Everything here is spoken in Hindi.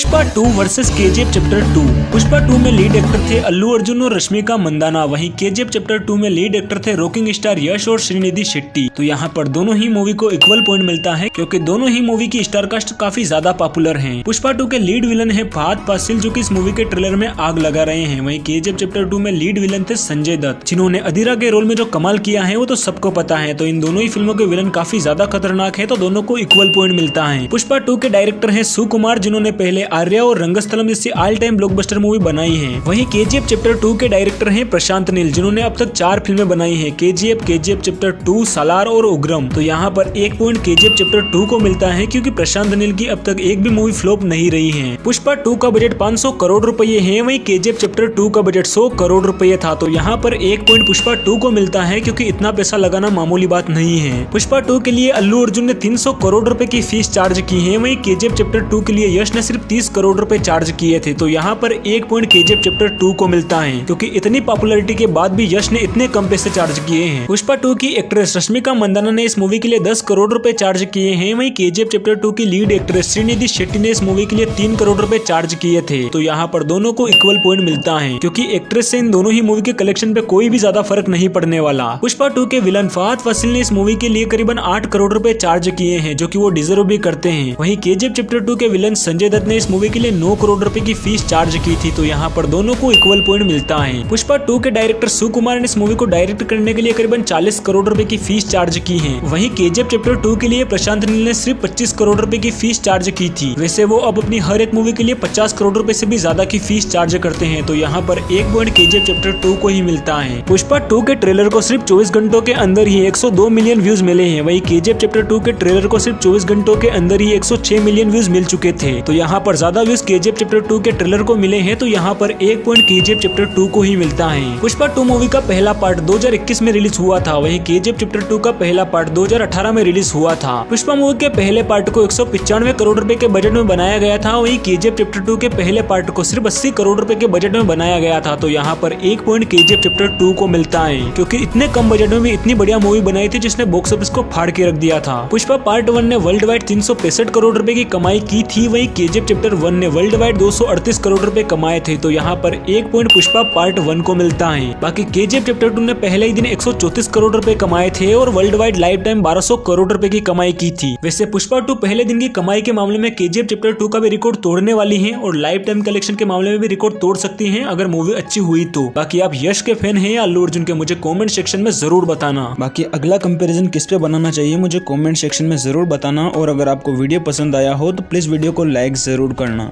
Pushpa 2 versus KGF chapter 2। Pushpa 2 में लीड एक्टर थे अल्लू अर्जुन और रश्मिका मंदाना, वहीं केजीएफ चैप्टर 2 में लीड एक्टर थे रॉकिंग स्टार यश और श्रीनिधि शेट्टी। तो यहाँ पर दोनों ही मूवी को इक्वल पॉइंट मिलता है क्योंकि दोनों ही मूवी की स्टार कास्ट काफी ज्यादा पॉपुलर है। पुष्पा 2 के लीड विलन है फहद फासिल, जो की इस मूवी के ट्रेलर में आग लगा रहे हैं। वहीं केजीएफ चैप्टर 2 में लीड विलन थे संजय दत्त, जिन्होंने अधीरा के रोल में जो कमाल किया है वो तो सबको पता है। तो इन दोनों ही फिल्मों के विलन काफी ज्यादा खतरनाक है, तो दोनों को इक्वल पॉइंट मिलता है। पुष्पा 2 के डायरेक्टर है सुकुमार, जिन्होंने पहले आर्या और रंगस्थलम जैसी ऑल टाइम ब्लॉकबस्टर मूवी बनाई है। वहीं केजीएफ चैप्टर 2 के डायरेक्टर हैं प्रशांत नील, जिन्होंने अब तक 4 फिल्में बनाई हैं, केजीएफ चैप्टर 2, सालार और उग्रम। तो यहाँ पर 1 पॉइंट केजीएफ चैप्टर 2 को मिलता है क्योंकि प्रशांत नील की अब तक एक भी मूवी फ्लॉप नहीं रही है। पुष्पा 2 का बजट 500 करोड़ रुपए है, वहीं केजीएफ चैप्टर 2 का बजट 100 करोड़ रुपए था। तो यहाँ पर 1 पॉइंट पुष्पा 2 को मिलता है क्योंकि इतना पैसा लगाना मामूली बात नहीं है। पुष्पा 2 के लिए अल्लू अर्जुन ने 300 करोड़ रुपए की फीस चार्ज की है, वहीं केजीएफ चैप्टर 2 के लिए यश ने सिर्फ 30 करोड़ रुपए चार्ज किए थे। तो यहाँ पर 1 पॉइंट केजीएफ चैप्टर 2 को मिलता है क्योंकि इतनी पॉपुलैरिटी के बाद भी यश ने इतने कम पैसे चार्ज किए हैं। पुष्पा 2 की एक्ट्रेस रश्मिका मंदाना ने इस मूवी के लिए 10 करोड़ रुपए चार्ज किए हैं, वहीं केजीएफ चैप्टर 2 की लीड एक्ट्रेस श्रीनिधि शेट्टी ने इस मूवी के लिए 3 करोड़ रुपए चार्ज किए थे। तो यहाँ पर दोनों को इक्वल पॉइंट मिलता है क्योंकि एक्ट्रेस से इन दोनों ही मूवी के कलेक्शन पे कोई भी ज्यादा फर्क नहीं पड़ने वाला। पुष्पा 2 के विलन फहद फासिल ने इस मूवी के लिए करीबन 8 करोड़ रुपए चार्ज किए हैं, जो कि वो डिजर्व भी करते हैं। वहीं केजीएफ चैप्टर 2 के विलन संजय दत्त ने इस मूवी के लिए 9 करोड़ रुपए की फीस चार्ज की थी। तो यहाँ पर दोनों को इक्वल पॉइंट मिलता है। पुष्पा 2 के डायरेक्टर सुकुमार ने इस मूवी को डायरेक्ट करने के लिए करीबन 40 करोड़ रुपए की फीस चार्ज की है। वहीं केजीएफ चैप्टर 2 के लिए प्रशांत नील ने सिर्फ 25 करोड़ रुपए की फीस चार्ज की थी। वैसे वो अब अपनी हर एक मूवी के लिए 50 करोड़ रुपए से भी ज्यादा की फीस चार्ज करते हैं। तो यहाँ पर 1 पॉइंट केजीएफ चैप्टर 2 को ही मिलता है। पुष्पा 2 के ट्रेलर को सिर्फ 24 घंटों के अंदर ही 102 मिलियन व्यूज मिले हैं, वहीं केजीएफ चैप्टर 2 के ट्रेलर को सिर्फ 24 घंटों के अंदर ही 106 मिलियन व्यूज मिल चुके थे। तो यहाँ पर ज्यादा व्यूज केजीएफ चैप्टर 2 के ट्रेलर को मिले हैं, तो यहाँ पर 1 पॉइंट केजीएफ चैप्टर 2 को ही मिलता है। पुष्पा 2 मूवी का पहला पार्ट 2021 में रिलीज हुआ था, वहीं केजीएफ चैप्टर 2 का पहला पार्ट 2018 में रिलीज हुआ था। पुष्पा मूवी के पहले पार्ट को 195 करोड़ रुपए के बजट में बनाया गया था, वहीं केजीएफ चैप्टर 2 के पहले पार्ट को सिर्फ 80 करोड़ रुपए के बजट में बनाया गया था। तो यहाँ पर 1 पॉइंट केजीएफ चैप्टर 2 को मिलता है क्योंकि इतने कम बजट में भी इतनी बढ़िया मूवी बनाई थी जिसने बॉक्स ऑफिस को फाड़ के रख दिया था। पुष्पा पार्ट 1 ने वर्ल्ड वाइड 365 करोड़ रुपए की कमाई की थी, वहीं केजीएफ चैप्टर 1 ने वर्ल्ड वाइड 238 करोड़ रुपए कमाए थे। तो यहाँ पर 1 पॉइंट पुष्पा पार्ट 1 को मिलता है। बाकी केजीएफ चैप्टर 2 ने पहले ही दिन 134 करोड़ रुपए कमाए थे और world wide life time 1200 crore रुपए की कमाई की थी। वैसे पुष्पा 2 पहले दिन की कमाई के मामले में केजीएफ चैप्टर 2 का भी रिकॉर्ड तोड़ने वाली है और लाइफ टाइम कलेक्शन के मामले में भी रिकॉर्ड तोड़ सकती है अगर मूवी अच्छी हुई तो। बाकी आप यश के फैन हैं या अल्लू अर्जुन के, मुझे कमेंट सेक्शन में जरूर बताना। बाकी अगला कंपैरिजन किस पे बनाना चाहिए मुझे कमेंट सेक्शन में जरूर बताना, और अगर आपको वीडियो पसंद आया हो तो प्लीज वीडियो को लाइक जरूर करना।